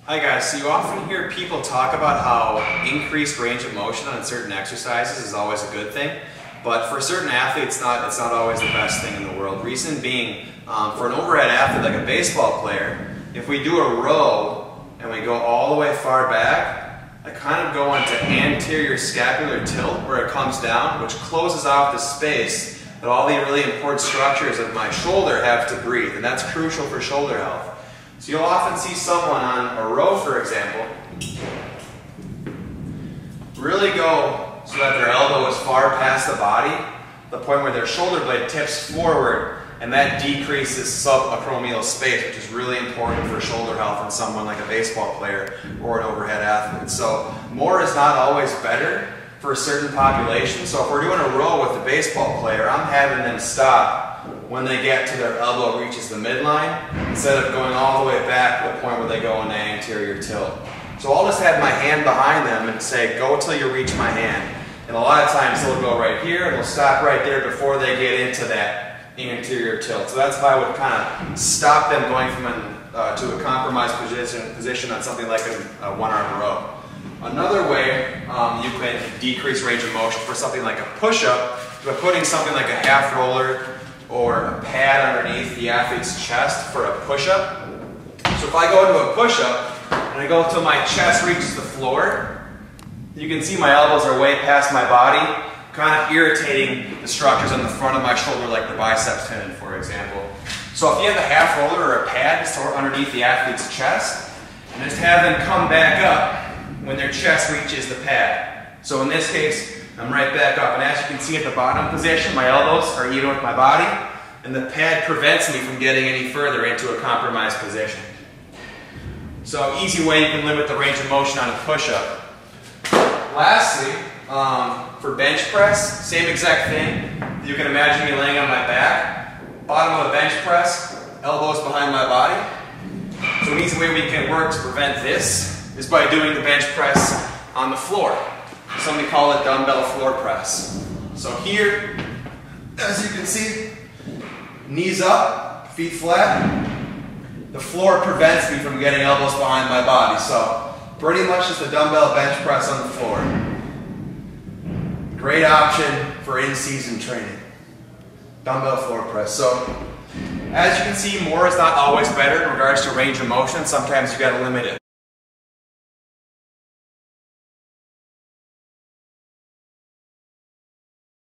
Hi guys, so you often hear people talk about how increased range of motion on certain exercises is always a good thing, but for certain athletes it's not always the best thing in the world. Reason being, for an overhead athlete like a baseball player, if we do a row and we go all the way far back, I kind of go into anterior scapular tilt where it comes down, which closes off the space that all the really important structures of my shoulder have to breathe, and that's crucial for shoulder health. So you'll often see someone on a row, for example, really go so that their elbow is far past the body, the point where their shoulder blade tips forward, and that decreases subacromial space, which is really important for shoulder health in someone like a baseball player or an overhead athlete. So more is not always better for a certain population. So if we're doing a row with a baseball player, I'm having them stop when they get to their elbow reaches the midline, instead of going all the way back to the point where they go into anterior tilt. So I'll just have my hand behind them and say, go till you reach my hand. And a lot of times they'll go right here and they'll stop right there before they get into that anterior tilt. So that's how I would kind of stop them going from to a compromised position on something like a one-arm row. Another way you can decrease range of motion for something like a push-up is by putting something like a half roller or a pad underneath the athlete's chest for a push-up. So if I go into a push-up and I go until my chest reaches the floor, you can see my elbows are way past my body, kind of irritating the structures on the front of my shoulder like the biceps tendon, for example. So if you have a half roller or a pad just underneath the athlete's chest, and just have them come back up when their chest reaches the pad. So in this case, I'm right back up, and as you can see at the bottom position, my elbows are even with my body, and the pad prevents me from getting any further into a compromised position. So easy way you can limit the range of motion on a push-up. Lastly, for bench press, same exact thing. You can imagine me laying on my back, bottom of a bench press, elbows behind my body. So an easy way we can work to prevent this is by doing the bench press on the floor. Some we call it dumbbell floor press. So here, as you can see, knees up, feet flat. The floor prevents me from getting elbows behind my body. So pretty much just a dumbbell bench press on the floor. Great option for in-season training. Dumbbell floor press. So as you can see, more is not always better in regards to range of motion. Sometimes you got to limit it.